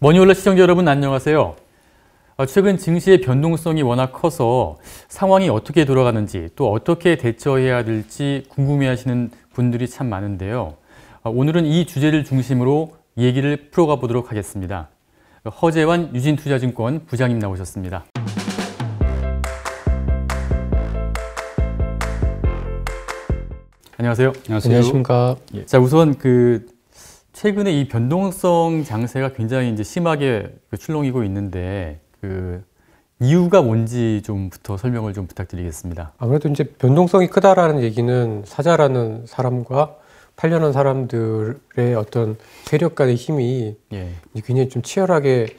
머니홀러 시청자 여러분 안녕하세요. 최근 증시의 변동성이 워낙 커서 상황이 어떻게 돌아가는지 또 어떻게 대처해야 될지 궁금해하시는 분들이 참 많은데요. 오늘은 이 주제를 중심으로 얘기를 풀어가 보도록 하겠습니다. 허재환 유진투자증권 부장님 나오셨습니다. 안녕하세요. 안녕하십니까. 자, 우선 최근에 이 변동성 장세가 굉장히 이제 심하게 출렁이고 있는데 이유가 뭔지 좀부터 설명을 좀 부탁드리겠습니다. 아무래도 이제 변동성이 크다라는 얘기는 사자라는 사람과 팔려는 사람들의 어떤 세력 간의 힘이 굉장히 좀 치열하게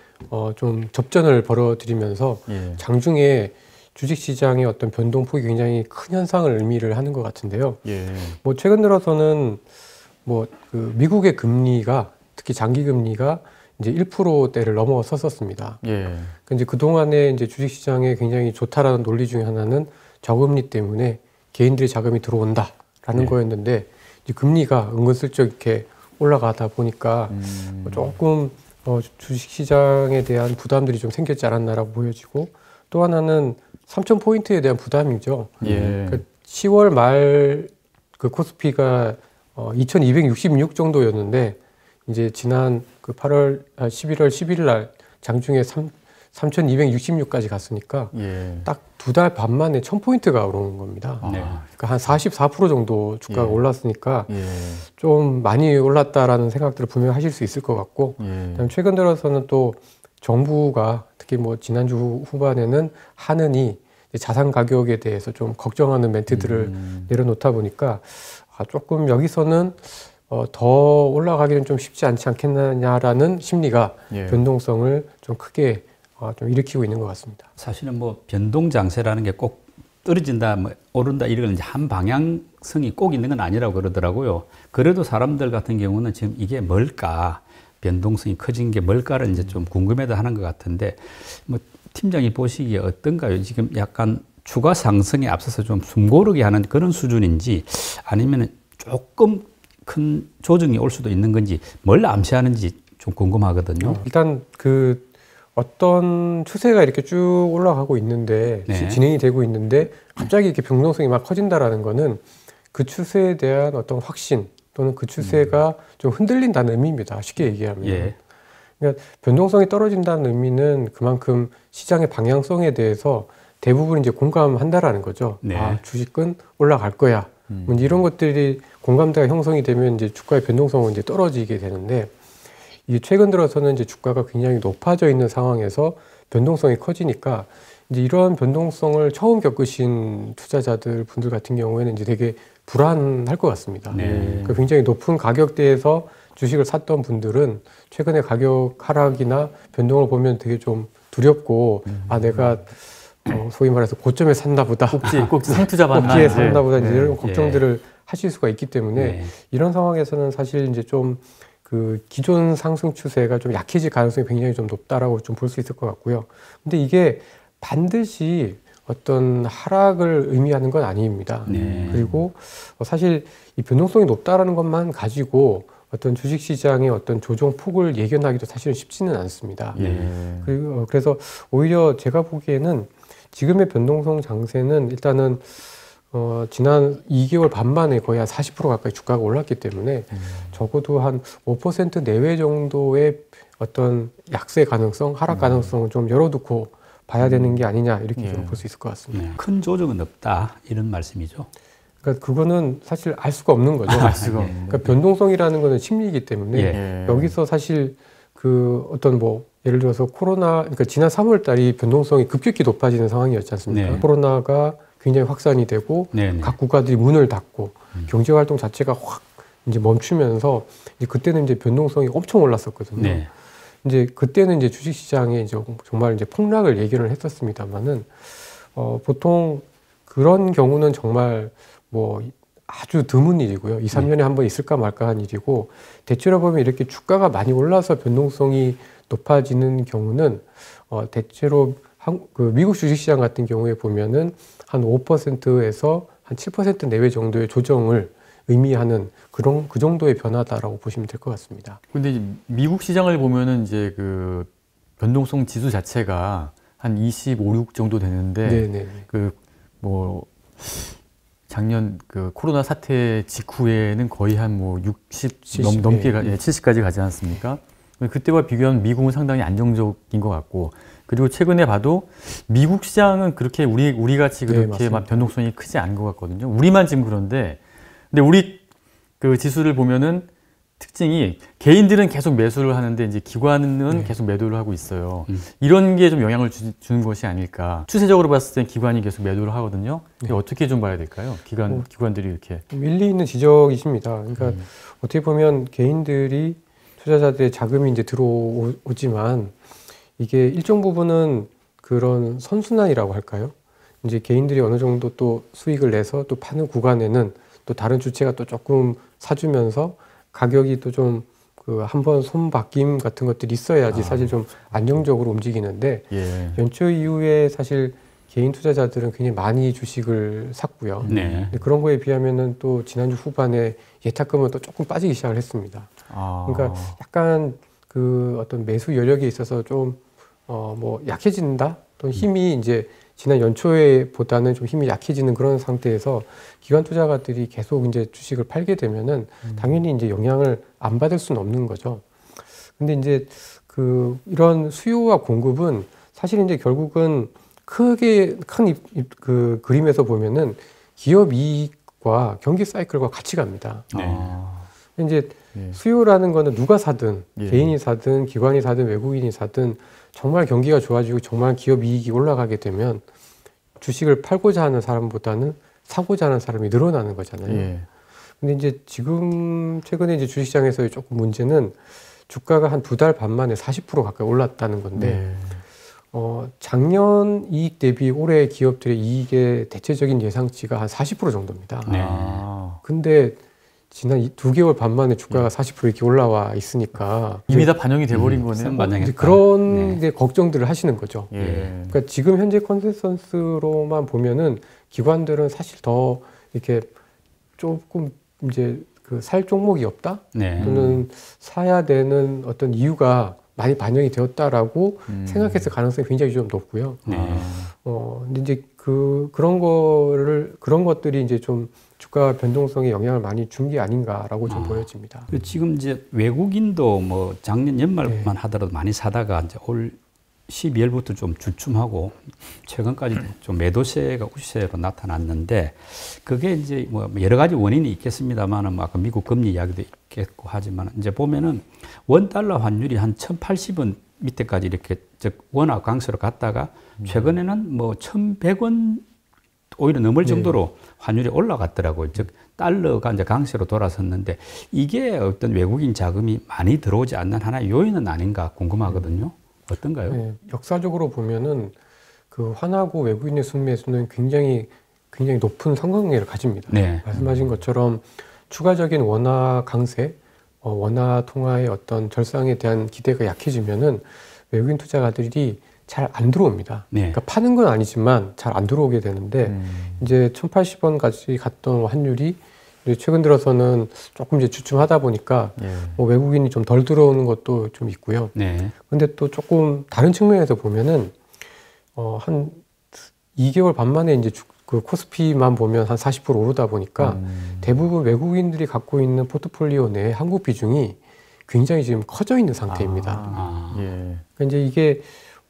좀 접전을 벌어들이면서 장중에 주식시장의 어떤 변동폭이 굉장히 큰 현상을 의미를 하는 것 같은데요. 뭐 최근 들어서는 미국의 금리가 특히 장기 금리가 이제 1%대를 넘어섰었습니다. 그러니까 이제 그 동안에 이제 주식시장에 굉장히 좋다라는 논리 중에 하나는 저금리 때문에 개인들의 자금이 들어온다라는 거였는데 이제 금리가 은근슬쩍 이렇게 올라가다 보니까 조금 주식시장에 대한 부담들이 좀 생겼지 않았나라고 보여지고, 또 하나는 3,000포인트에 대한 부담이죠. 그러니까 10월 말 그 코스피가 2266 정도였는데 이제 지난 11월 11일 날 장중에 3266까지 갔으니까 딱 2달 반 만에 1000포인트가 오른 겁니다. 그러니까 한 44% 정도 주가가 올랐으니까 좀 많이 올랐다라는 생각들을 분명히 하실 수 있을 것 같고, 그다음에 최근 들어서는 또 정부가 특히 지난주 후반에는 하느니 자산 가격에 대해서 좀 걱정하는 멘트들을 내려놓다 보니까 조금 여기서는 더 올라가기는 좀 쉽지 않지 않겠느냐라는 심리가 변동성을 좀 크게 좀 일으키고 있는 것 같습니다. 사실은 변동 장세라는 게 꼭 떨어진다, 오른다 이런 이제 한 방향성이 꼭 있는 건 아니라고 그러더라고요. 그래도 사람들 같은 경우는 지금 이게 뭘까, 변동성이 커진 게 뭘까를 이제 좀 궁금해도 하는 것 같은데, 팀장이 보시기에 어떤가요? 지금 약간 주가 상승에 앞서서 좀 숨고르게 하는 그런 수준인지, 아니면 조금 큰 조정이 올 수도 있는 건지, 뭘 암시하는지 좀 궁금하거든요. 일단 어떤 추세가 이렇게 쭉 올라가고 있는데 진행이 되고 있는데 갑자기 이렇게 변동성이 막 커진다라는 거는 그 추세에 대한 어떤 확신 또는 그 추세가 좀 흔들린다는 의미입니다. 쉽게 얘기하면. 그러니까 변동성이 떨어진다는 의미는 그만큼 시장의 방향성에 대해서 대부분 이제 공감한다라는 거죠. 주식은 올라갈 거야. 이런 것들이 공감대가 형성이 되면 이제 주가의 변동성은 이제 떨어지게 되는데, 이 최근 들어서는 이제 주가가 굉장히 높아져 있는 상황에서 변동성이 커지니까 이제 이러한 변동성을 처음 겪으신 투자자들 분들 같은 경우에는 이제 되게 불안할 것 같습니다. 그러니까 굉장히 높은 가격대에서 주식을 샀던 분들은 최근에 가격 하락이나 변동을 보면 되게 좀 두렵고, 내가 소위 말해서 고점에 샀나 보다. 꼭지 상투자 받나. 꼭지에 샀나 보다. 이런 걱정들을 하실 수가 있기 때문에 이런 상황에서는 사실 이제 좀 기존 상승 추세가 좀 약해질 가능성이 굉장히 좀 높다라고 좀 볼 수 있을 것 같고요. 근데 이게 반드시 어떤 하락을 의미하는 건 아닙니다. 그리고 사실 이 변동성이 높다라는 것만 가지고 어떤 주식시장의 어떤 조정 폭을 예견하기도 사실은 쉽지는 않습니다. 그래서 오히려 제가 보기에는 지금의 변동성 장세는 일단은 지난 2개월 반 만에 거의 한 40% 가까이 주가가 올랐기 때문에 적어도 한 5% 내외 정도의 어떤 약세 가능성, 하락 가능성을 좀 열어두고 봐야 되는 게 아니냐, 이렇게 좀 볼 수 있을 것 같습니다. 큰 조정은 없다, 이런 말씀이죠. 그러니까 그거는 사실 알 수가 없는 거죠. 그러니까 변동성이라는 거는 심리이기 때문에 여기서 사실 예를 들어서 그러니까 지난 3월 달이 변동성이 급격히 높아지는 상황이었지 않습니까? 코로나가 굉장히 확산이 되고 각 국가들이 문을 닫고 경제 활동 자체가 확 이제 멈추면서 이제 그때는 이제 변동성이 엄청 올랐었거든요. 이제 그때는 이제 주식시장에 이제 정말 이제 폭락을 예견을 했었습니다만은 보통 그런 경우는 정말 아주 드문 일이고요. 2, 3년에 한 번 있을까 말까 한 일이고, 대체로 보면 이렇게 주가가 많이 올라서 변동성이 높아지는 경우는 대체로 미국 주식시장 같은 경우에 보면은 한 5%에서 한 7% 내외 정도의 조정을 의미하는 그 정도의 변화다라고 보시면 될 것 같습니다. 근데 이제 미국 시장을 보면은 이제 그 변동성 지수 자체가 한 25, 6 정도 되는데 네네. 그 뭐 작년 그 코로나 사태 직후에는 거의 한 뭐 60 70, 넘게 네. 70까지 가지 않았습니까? 그때와 비교하면 미국은 상당히 안정적인 것 같고, 그리고 최근에 봐도 미국 시장은 그렇게 우리 같이 그렇게 네, 막 변동성이 크지 않은 것 같거든요. 우리만 지금 그런데, 근데 우리 그 지수를 보면은 특징이 개인들은 계속 매수를 하는데 이제 기관은 계속 매도를 하고 있어요. 이런 게 좀 영향을 주는 것이 아닐까. 추세적으로 봤을 땐 기관이 계속 매도를 하거든요. 어떻게 좀 봐야 될까요? 기관들이 이렇게. 일리 있는 지적이십니다. 그러니까 어떻게 보면 개인들이 투자자들의 자금이 이제 들어오지만 이게 일정 부분은 그런 선순환이라고 할까요? 이제 개인들이 어느 정도 또 수익을 내서 또 파는 구간에는 또 다른 주체가 또 조금 사주면서 가격이 또 좀 그 한번 손바뀜 같은 것들이 있어야지 사실 좀 안정적으로 움직이는데 연초 이후에 사실 개인 투자자들은 굉장히 많이 주식을 샀고요. 네. 그런 거에 비하면은 또 지난주 후반에 예탁금은 또 조금 빠지기 시작을 했습니다. 그러니까 약간 그 어떤 매수 여력에 있어서 좀 뭐 약해진다, 또 힘이 이제 지난 연초에 보다는 좀 힘이 약해지는 그런 상태에서 기관 투자가들이 계속 이제 주식을 팔게 되면은 당연히 이제 영향을 안 받을 수는 없는 거죠. 근데 이제 그 이런 수요와 공급은 사실 이제 결국은 크게 그 그림에서 보면은 기업 이익과 경기 사이클과 같이 갑니다. 이제 수요라는 거는 누가 사든 개인이 사든 기관이 사든 외국인이 사든 정말 경기가 좋아지고 정말 기업 이익이 올라가게 되면 주식을 팔고자 하는 사람보다는 사고자 하는 사람이 늘어나는 거잖아요. 근데 이제 지금 최근에 이제 주식시장에서의 조금 문제는 주가가 한 2달 반 만에 40% 가까이 올랐다는 건데 작년 이익 대비 올해 기업들의 이익의 대체적인 예상치가 한 40% 정도입니다. 근데 지난 2개월 반 만에 주가가 40% 이렇게 올라와 있으니까 이미 다 반영이 돼버린 거네요. 이제 그런 게 걱정들을 하시는 거죠. 그러니까 지금 현재 컨센서스로만 보면은 기관들은 사실 더 이렇게 조금 이제 그 살 종목이 없다, 또는 사야 되는 어떤 이유가 많이 반영이 되었다라고 생각했을 가능성이 굉장히 좀 높고요. 근데 이제 그런 것들이 이제 좀 주가 변동성에 영향을 많이 준 게 아닌가라고 좀 보여집니다. 지금 이제 외국인도 뭐 작년 연말만 하더라도 많이 사다가 이제 올 12월부터 좀 주춤하고 최근까지 좀 매도세가 우세로 나타났는데, 그게 이제 뭐 여러 가지 원인이 있겠습니다만은 뭐 아까 미국 금리 이야기도 있겠고 하지만 이제 보면은 원 달러 환율이 한 1,080원 밑에까지 이렇게 즉 원화 강세로 갔다가 최근에는 뭐 1,100원 오히려 넘을 정도로 환율이 올라갔더라고요. 즉 달러가 이제 강세로 돌아섰는데, 이게 어떤 외국인 자금이 많이 들어오지 않는 하나의 요인은 아닌가 궁금하거든요. 어떤가요? 역사적으로 보면은 그 환하고 외국인의 순매수는 굉장히 높은 상관관계를 가집니다. 말씀하신 것처럼 추가적인 원화 강세, 원화 통화의 어떤 절상에 대한 기대가 약해지면은 외국인 투자가들이 잘 안 들어옵니다. 그러니까 파는 건 아니지만 잘 안 들어오게 되는데 이제 1,080원까지 갔던 환율이 이제 최근 들어서는 조금 이제 주춤하다 보니까 뭐 외국인이 좀 덜 들어오는 것도 좀 있고요. 근데 또 조금 다른 측면에서 보면은 한 2개월 반 만에 이제 그 코스피만 보면 한 40% 오르다 보니까 대부분 외국인들이 갖고 있는 포트폴리오 내에 한국 비중이 굉장히 지금 커져 있는 상태입니다. 그러니까 이제 이게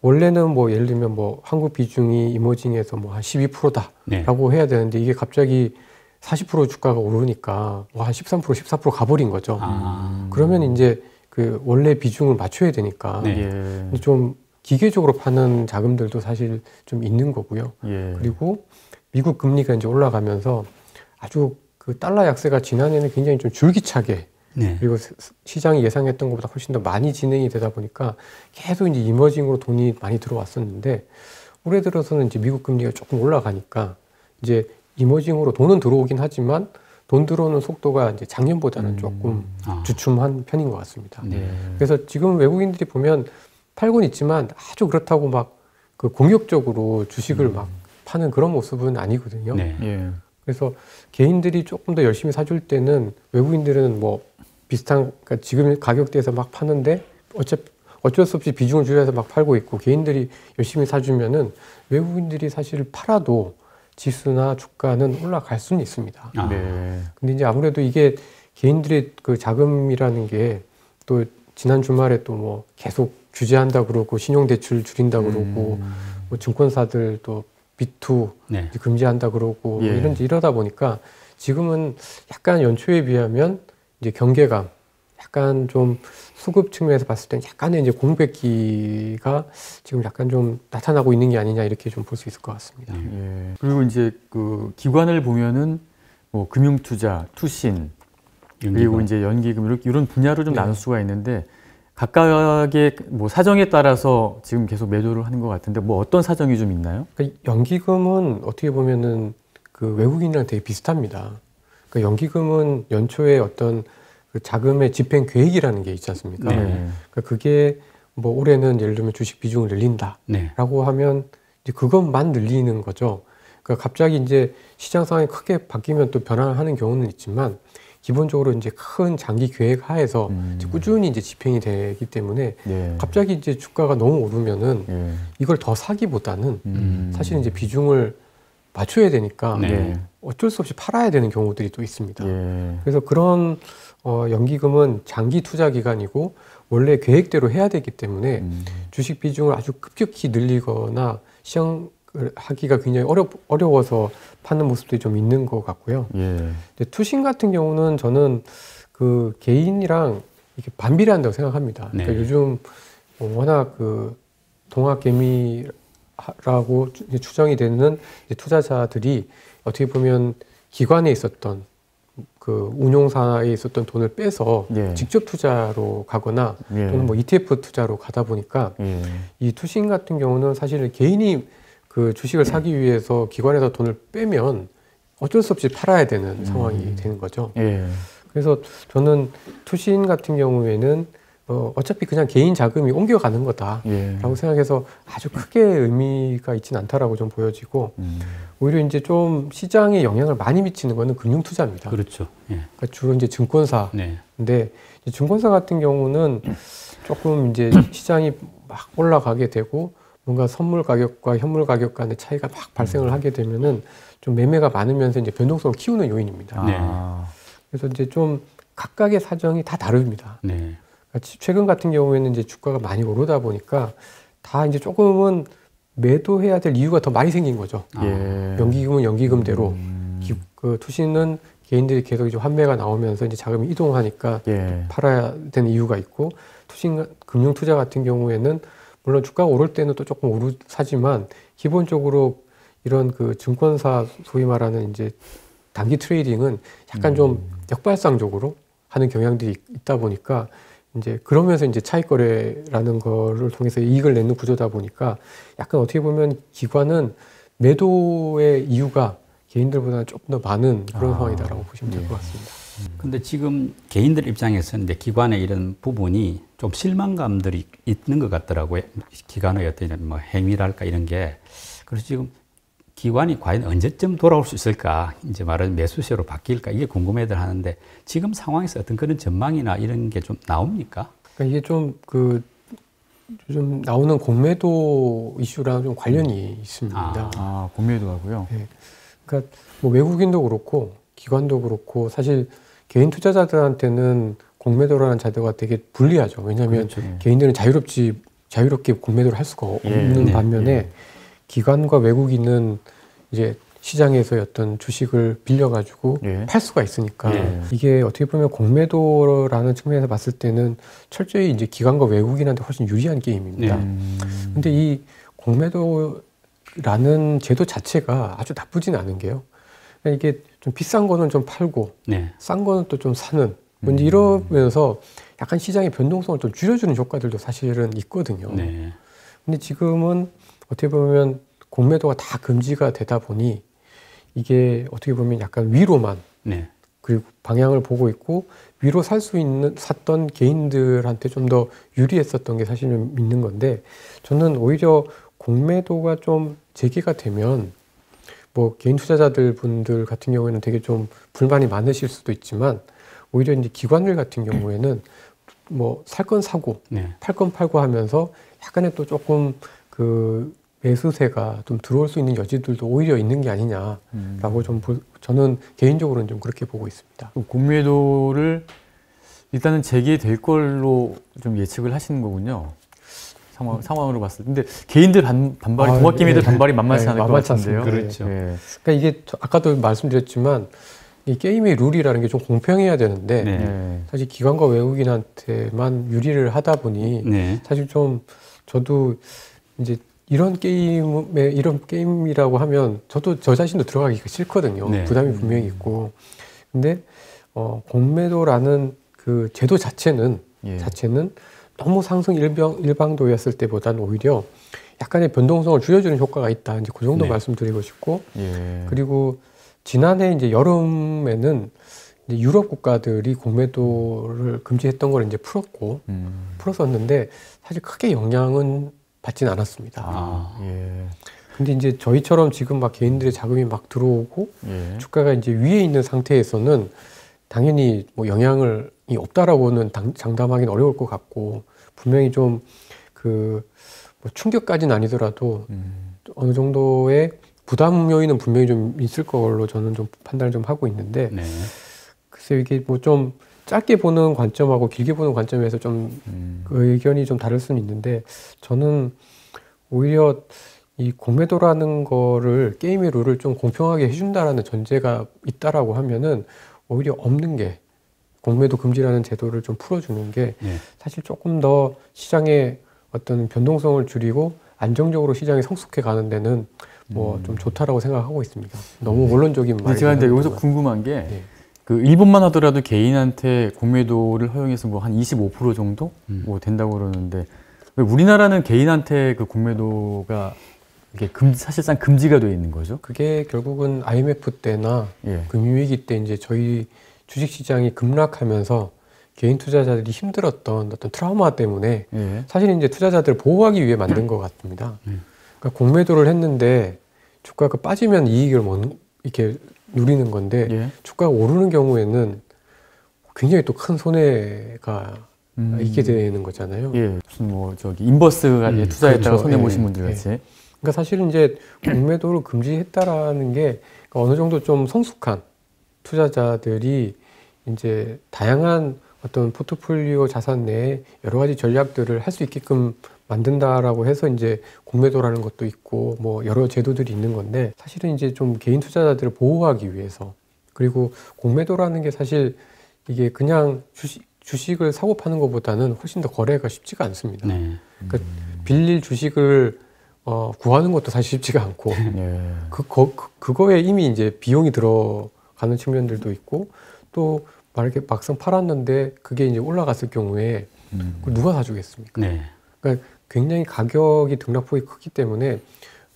원래는 뭐 예를 들면 뭐 한국 비중이 이머징에서 뭐 한 12%다라고 해야 되는데 이게 갑자기 40% 주가가 오르니까 한 13%, 14% 가버린 거죠. 그러면 이제 그 원래 비중을 맞춰야 되니까 좀 기계적으로 파는 자금들도 사실 좀 있는 거고요. 그리고 미국 금리가 이제 올라가면서 아주 그 달러 약세가 지난해는 굉장히 좀 줄기차게 그리고 시장이 예상했던 것보다 훨씬 더 많이 진행이 되다 보니까 계속 이제 이머징으로 돈이 많이 들어왔었는데, 올해 들어서는 이제 미국 금리가 조금 올라가니까 이제 이머징으로 돈은 들어오긴 하지만 돈 들어오는 속도가 이제 작년보다는 조금 주춤한 편인 것 같습니다. 그래서 지금 외국인들이 보면 팔곤 있지만 아주 그렇다고 막 그 공격적으로 주식을 막 파는 그런 모습은 아니거든요. 그래서 개인들이 조금 더 열심히 사줄 때는 외국인들은 뭐 비슷한, 그러니까 지금 가격대에서 막 파는데 어쩔 수 없이 비중을 줄여서 막 팔고 있고, 개인들이 열심히 사주면은 외국인들이 사실 팔아도 지수나 주가는 올라갈 수는 있습니다. 네. 근데 이제 아무래도 이게 개인들의 그 자금이라는 게 또 지난 주말에 또 뭐 계속 규제한다 그러고 신용대출 줄인다 그러고 뭐 증권사들 또 B2 네. 금지한다 그러고 예. 뭐 이러다 보니까 지금은 약간 연초에 비하면 이제 경계감, 약간 좀 수급 측면에서 봤을 땐 약간의 이제 공백기가 지금 약간 좀 나타나고 있는 게 아니냐, 이렇게 좀 볼 수 있을 것 같습니다. 예. 그리고 이제 그 기관을 보면은 뭐 금융투자, 투신, 그리고 이제 연기금 이런 분야로 좀 네. 나눌 수가 있는데, 각각의 뭐 사정에 따라서 지금 계속 매도를 하는 것 같은데, 뭐 어떤 사정이 좀 있나요? 그러니까 연기금은 어떻게 보면은 그 외국인이랑 되게 비슷합니다. 그러니까 연기금은 연초에 어떤 그 자금의 집행 계획이라는 게 있지 않습니까? 네. 그러니까 그게 뭐 올해는 예를 들면 주식 비중을 늘린다라고 네. 하면 이제 그것만 늘리는 거죠. 그러니까 갑자기 이제 시장 상황이 크게 바뀌면 또 변화하는 경우는 있지만, 기본적으로 이제 큰 장기 계획 하에서 이제 꾸준히 이제 집행이 되기 때문에 예. 갑자기 이제 주가가 너무 오르면은 예. 이걸 더 사기보다는 사실 이제 비중을 맞춰야 되니까 네. 어쩔 수 없이 팔아야 되는 경우들이 또 있습니다. 예. 그래서 그런 연기금은 장기 투자 기간이고 원래 계획대로 해야 되기 때문에 주식 비중을 아주 급격히 늘리거나 시행을 하기가 굉장히 어려워서 파는 모습들이 좀 있는 것 같고요. 예. 근데 투신 같은 경우는 저는 그 개인이랑 이렇게 반비례한다고 생각합니다. 네. 그러니까 요즘 워낙 그 동학개미라고 추정이 되는 투자자들이 어떻게 보면 기관에 있었던 그 운용사에 있었던 돈을 빼서 예. 직접 투자로 가거나 예. 또는 뭐 ETF 투자로 가다 보니까 예. 이 투신 같은 경우는 사실 개인이 그 주식을 사기 위해서 기관에서 돈을 빼면 어쩔 수 없이 팔아야 되는 상황이 되는 거죠. 예. 그래서 저는 투신 같은 경우에는 어차피 그냥 개인 자금이 옮겨가는 거다라고 예. 생각해서 아주 크게 의미가 있지는 않다라고 좀 보여지고, 오히려 이제 좀 시장에 영향을 많이 미치는 거는 금융투자입니다. 그렇죠. 예. 그러니까 주로 이제 증권사. 네. 근데 증권사 같은 경우는 조금 이제 시장이 막 올라가게 되고 뭔가 선물 가격과 현물 가격 간의 차이가 막 발생을 하게 되면은 좀 매매가 많으면서 이제 변동성을 키우는 요인입니다. 아. 그래서 이제 좀 각각의 사정이 다 다릅니다. 네. 그러니까 최근 같은 경우에는 이제 주가가 많이 오르다 보니까 다 이제 조금은 매도해야 될 이유가 더 많이 생긴 거죠. 예. 연기금은 연기금대로, 그 투신은 개인들이 계속 이제 환매가 나오면서 이제 자금이 이동하니까 예. 팔아야 되는 이유가 있고, 투신 금융 투자 같은 경우에는 물론 주가가 오를 때는 또 조금 사지만 기본적으로 이런 그 증권사 소위 말하는 이제 단기 트레이딩은 약간 좀 역발상적으로 하는 경향들이 있다 보니까 이제 그러면서 이제 차익 거래라는 거를 통해서 이익을 내는 구조다 보니까 약간 어떻게 보면 기관은 매도의 이유가 개인들보다는 조금 더 많은 그런 상황이다라고 보시면 될 것 같습니다. 근데 지금 개인들 입장에서는 이제 기관의 이런 부분이 좀 실망감들이 있는 것 같더라고요. 기관의 어떤 이런 뭐 행위랄까 이런 게. 그래서 지금 기관이 과연 언제쯤 돌아올 수 있을까? 이제 말하는 매수세로 바뀔까? 이게 궁금해들 하는데 지금 상황에서 어떤 그런 전망이나 이런 게 좀 나옵니까? 그러니까 이게 좀 그 요즘 나오는 공매도 이슈랑 좀 관련이 있습니다. 아, 공매도 하고요. 네. 그러니까 뭐 외국인도 그렇고 기관도 그렇고 사실 개인 투자자들한테는 공매도라는 자료가 되게 불리하죠. 왜냐하면 그렇죠. 개인들은 자유롭게 공매도를 할 수가 없는 네. 반면에 기관과 외국인은 이제 시장에서 어떤 주식을 빌려가지고 예. 팔 수가 있으니까 예. 이게 어떻게 보면 공매도라는 측면에서 봤을 때는 철저히 이제 기관과 외국인한테 훨씬 유리한 게임입니다. 근데 이 공매도라는 제도 자체가 아주 나쁘진 않은 게요. 그러니까 이게 좀 비싼 거는 좀 팔고 네. 싼 거는 또 좀 사는 뭔지 이러면서 약간 시장의 변동성을 좀 줄여주는 효과들도 사실은 있거든요. 네. 근데 지금은 어떻게 보면 공매도가 다 금지가 되다 보니 이게 어떻게 보면 약간 위로만 네. 그리고 방향을 보고 있고 위로 샀던 개인들한테 좀 더 유리했었던 게 사실은 있는 건데, 저는 오히려 공매도가 좀 재개가 되면 뭐 개인 투자자들 분들 같은 경우에는 되게 좀 불만이 많으실 수도 있지만 오히려 이제 기관들 같은 경우에는 뭐 살 건 사고 네. 팔 건 팔고 하면서 약간의 또 조금 그 매수세가 좀 들어올 수 있는 여지들도 오히려 있는 게 아니냐라고 좀 저는 개인적으로는 좀 그렇게 보고 있습니다. 공매도를 일단은 재개될 걸로 좀 예측을 하시는 거군요. 상황으로 봤을 때. 근데 개인들 반발이, 동학개미들 반발이 만만치 않을 것 같은데요. 그렇죠. 그러니까 이게 아까도 말씀드렸지만 이 게임의 룰이라는 게 좀 공평해야 되는데 네. 사실 기관과 외국인한테만 유리를 하다 보니 네. 사실 좀 저도 이제 이런 게임이라고 하면 저도 저 자신도 들어가기가 싫거든요. 네. 부담이 분명히 있고. 근데 공매도라는 그 제도 자체는 너무 상승 일방도였을 때보다는 오히려 약간의 변동성을 줄여주는 효과가 있다. 이제 그 정도 네. 말씀드리고 싶고. 그리고 지난해 이제 여름에는 이제 유럽 국가들이 공매도를 금지했던 걸 이제 풀었었는데 사실 크게 영향은 받진 않았습니다. 근데 이제 저희처럼 지금 막 개인들의 자금이 막 들어오고 주가가 이제 위에 있는 상태에서는 당연히 뭐 영향이 없다라고는 장담하기는 어려울 것 같고 분명히 좀 그 뭐 충격까지는 아니더라도 어느 정도의 부담 요인은 분명히 좀 있을 걸로 저는 좀 판단을 좀 하고 있는데 네. 글쎄요 이게 뭐 좀 짧게 보는 관점하고 길게 보는 관점에서 좀 의견이 좀 다를 수는 있는데 저는 오히려 이 공매도라는 거를 게임의 룰을 좀 공평하게 해준다라는 전제가 있다라고 하면은 오히려 없는 게 공매도 금지라는 제도를 좀 풀어주는 게 사실 조금 더 시장의 어떤 변동성을 줄이고 안정적으로 시장이 성숙해 가는 데는 뭐 좀 좋다라고 생각하고 있습니다. 너무 원론적인 말이. 제가 근데 여기서 궁금한 게 그 일본만 하더라도 개인한테 공매도를 허용해서 뭐 한 25% 정도 뭐 된다고 그러는데 왜 우리나라는 개인한테 그 공매도가 이게 사실상 금지가 돼 있는 거죠? 그게 결국은 IMF 때나 금융위기 때 이제 저희 주식시장이 급락하면서 개인 투자자들이 힘들었던 어떤 트라우마 때문에 사실 이제 투자자들을 보호하기 위해 만든 것 같습니다. 그러니까 공매도를 했는데 주가가 빠지면 이익을 이렇게 누리는 건데 주가가 오르는 경우에는 굉장히 또 큰 손해가 있게 되는 거잖아요. 무슨 뭐 저기 인버스가 투자했다가 그렇죠. 손해 보신 분들 같이. 그러니까 사실은 이제 공매도를 금지했다라는 게 어느 정도 좀 성숙한 투자자들이 이제 다양한 어떤 포트폴리오 자산 내에 여러 가지 전략들을 할 수 있게끔 만든다라고 해서 이제 공매도라는 것도 있고 뭐 여러 제도들이 있는 건데 사실은 이제 좀 개인 투자자들을 보호하기 위해서 그리고 공매도라는 게 사실 이게 그냥 주식을 사고 파는 것보다는 훨씬 더 거래가 쉽지가 않습니다. 그러니까 빌릴 주식을 구하는 것도 사실 쉽지가 않고 그거에 이미 이제 비용이 들어가는 측면들도 있고 또 이렇게 막상 팔았는데 그게 이제 올라갔을 경우에 그걸 누가 사주겠습니까? 그러니까 굉장히 가격이 등락폭이 크기 때문에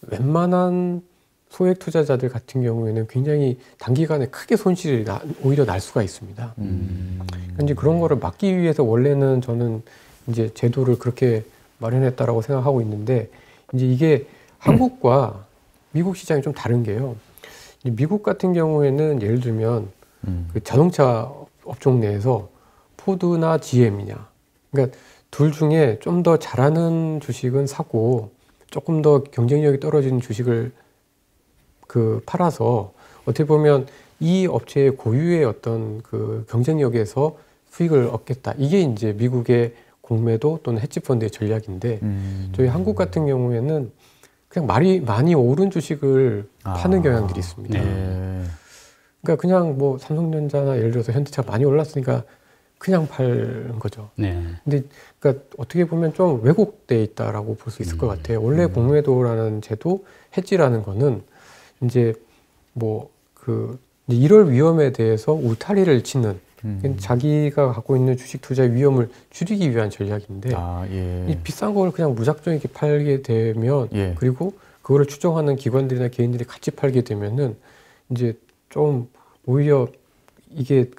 웬만한 소액 투자자들 같은 경우에는 굉장히 단기간에 크게 손실이 오히려 날 수가 있습니다. 그러니까 이제 그런 거를 막기 위해서 원래는 저는 이제 제도를 그렇게 마련했다라고 생각하고 있는데 이제 이게 한국과 미국 시장이 좀 다른 게요. 미국 같은 경우에는 예를 들면 그 자동차 업종 내에서 포드나 GM이냐. 그러니까 둘 중에 좀 더 잘하는 주식은 사고 조금 더 경쟁력이 떨어지는 주식을 팔아서 어떻게 보면 이 업체의 고유의 어떤 그 경쟁력에서 수익을 얻겠다. 이게 이제 미국의 공매도 또는 헤지펀드의 전략인데 저희 한국 같은 경우에는 그냥 많이 오른 주식을 파는 경향들이 있습니다. 그러니까 그냥 뭐 삼성전자나 예를 들어서 현대차가 많이 올랐으니까 그냥 팔는 거죠. 근데 그러니까 어떻게 보면 좀 왜곡돼 있다라고 볼 수 있을 것 같아요. 원래 공매도라는 제도, 헤지라는 거는 이제 뭐 이럴 위험에 대해서 울타리를 치는 자기가 갖고 있는 주식 투자의 위험을 줄이기 위한 전략인데 이 비싼 걸 그냥 무작정 이렇게 팔게 되면 그리고 그거를 추정하는 기관들이나 개인들이 같이 팔게 되면은 이제 좀 오히려 이게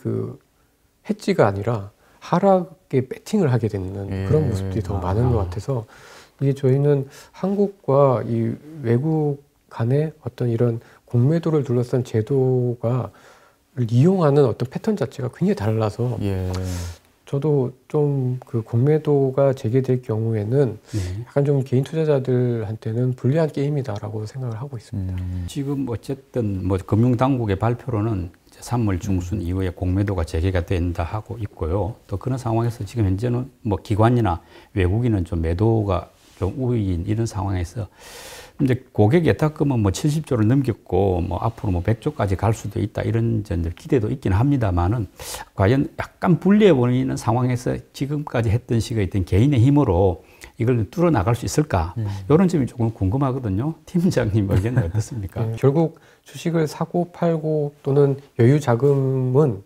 헤지가 아니라 하락에 배팅을 하게 되는 그런 모습들이 더 많은 것 같아서 이게 저희는 한국과 이 외국 간의 어떤 이런 공매도를 둘러싼 제도가 이용하는 어떤 패턴 자체가 굉장히 달라서 예. 저도 좀 그 공매도가 재개될 경우에는 약간 좀 개인 투자자들한테는 불리한 게임이다라고 생각을 하고 있습니다. 지금 어쨌든 뭐 금융당국의 발표로는 3월 중순 이후에 공매도가 재개가 된다 하고 있고요. 또 그런 상황에서 지금 현재는 뭐 기관이나 외국인은 좀 매도가 좀 우위인 이런 상황에서 이제 고객 예탁금은 뭐 70조를 넘겼고 뭐 앞으로 뭐 100조까지 갈 수도 있다 이런 기대도 있긴 합니다만은 과연 약간 불리해 보이는 상황에서 지금까지 했던 식의 있던 개인의 힘으로 이걸 뚫어 나갈 수 있을까? 이런 점이 조금 궁금하거든요. 팀장님 의견은 어떻습니까? 결국 주식을 사고 팔고 또는 여유 자금은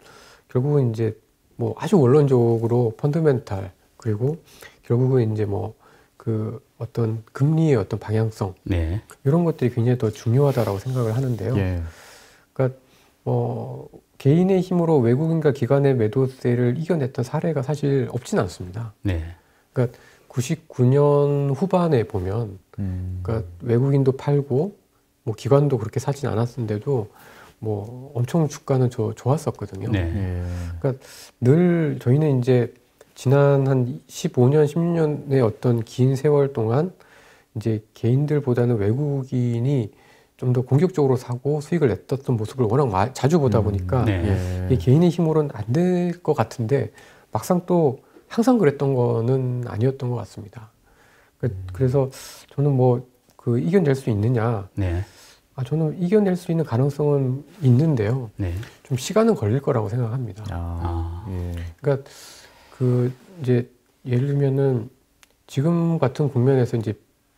결국은 이제 뭐 아주 원론적으로 펀더멘탈 그리고 결국은 이제 뭐 그 어떤 금리의 어떤 방향성 네. 이런 것들이 굉장히 더 중요하다라고 생각을 하는데요. 예. 그러니까 개인의 힘으로 외국인과 기관의 매도세를 이겨냈던 사례가 사실 없진 않습니다. 네. 그러니까 99년 후반에 보면 그러니까 외국인도 팔고 뭐 기관도 그렇게 사진 않았는데도 뭐 엄청 주가는 좋았었거든요. 네. 그러니까 늘 저희는 이제 지난 한 15년, 16년의 어떤 긴 세월 동안 이제 개인들보다는 외국인이 좀 더 공격적으로 사고 수익을 냈던 모습을 워낙 자주 보다 보니까 이게 개인의 힘으로는 안 될 것 같은데 막상 또 항상 그랬던 거는 아니었던 것 같습니다. 그래서 저는 뭐 그 이겨낼 수 있느냐? 네. 저는 이겨낼 수 있는 가능성은 있는데요. 네. 좀 시간은 걸릴 거라고 생각합니다. 그러니까 그 이제 예를 들면은 지금 같은 국면에서 이제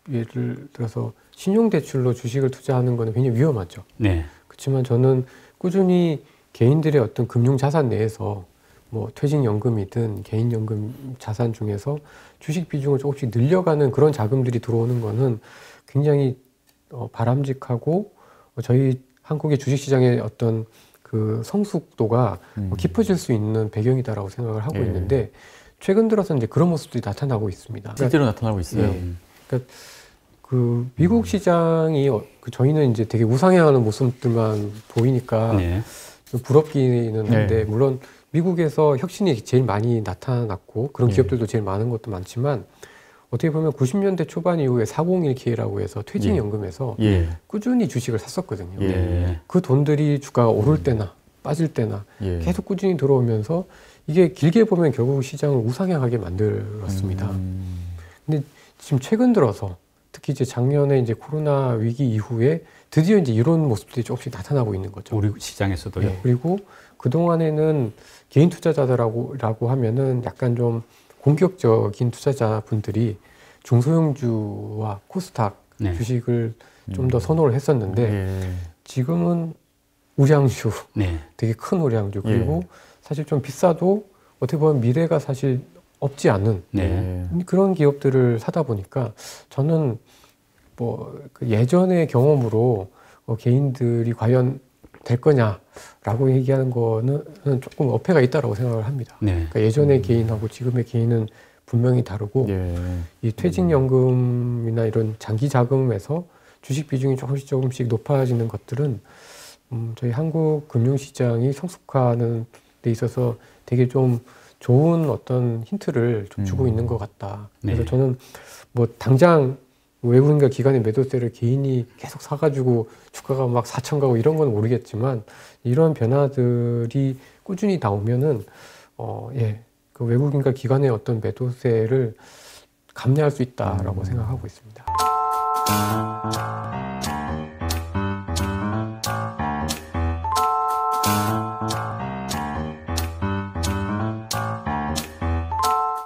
예를 들어서 신용대출로 주식을 투자하는 거는 굉장히 위험하죠. 네. 그렇지만 저는 꾸준히 개인들의 어떤 금융자산 내에서 뭐 퇴직연금이든 개인연금 자산 중에서 주식 비중을 조금씩 늘려가는 그런 자금들이 들어오는 거는 굉장히 바람직하고 저희 한국의 주식시장의 어떤 그 성숙도가 깊어질 수 있는 배경이다라고 생각을 하고 있는데 최근 들어서 이제 그런 모습들이 나타나고 있습니다. 실제로 나타나고 있어요. 그러니까 그 미국 시장이 저희는 이제 되게 우상향하는 모습들만 보이니까 좀 부럽기는 한데 물론 미국에서 혁신이 제일 많이 나타났고 그런 기업들도 제일 많은 것도 많지만 어떻게 보면 90년대 초반 이후에 401k라고 해서 퇴직연금에서 꾸준히 주식을 샀었거든요. 그 돈들이 주가가 오를 때나 빠질 때나 계속 꾸준히 들어오면서 이게 길게 보면 결국 시장을 우상향하게 만들었습니다. 근데 지금 최근 들어서 특히 이제 작년에 이제 코로나 위기 이후에 드디어 이제 이런 모습들이 조금씩 나타나고 있는 거죠. 우리 시장에서도요. 그리고 그동안에는 개인 투자자들라고 하면은 약간 좀 공격적인 투자자분들이 중소형주와 코스닥 주식을 좀 더 선호를 했었는데 지금은 우량주, 되게 큰 우량주 그리고 사실 좀 비싸도 어떻게 보면 미래가 사실 없지 않은 그런 기업들을 사다 보니까 저는 뭐 그 예전의 경험으로 개인들이 과연 될 거냐라고 얘기하는 거는 조금 어폐가 있다라고 생각을 합니다. 그러니까 예전의 개인하고 지금의 개인은 분명히 다르고 이 퇴직연금이나 이런 장기 자금에서 주식 비중이 조금씩 높아지는 것들은 저희 한국 금융시장이 성숙화하는 데 있어서 되게 좀 좋은 어떤 힌트를 좀 주고 있는 것 같다. 그래서 저는 뭐 당장 외국인과 기관의 매도세를 개인이 계속 사가지고 주가가 막 4천 가고 이런 건 모르겠지만 이런 변화들이 꾸준히 나오면은 그 외국인과 기관의 어떤 매도세를 감내할 수 있다라고 생각하고 있습니다.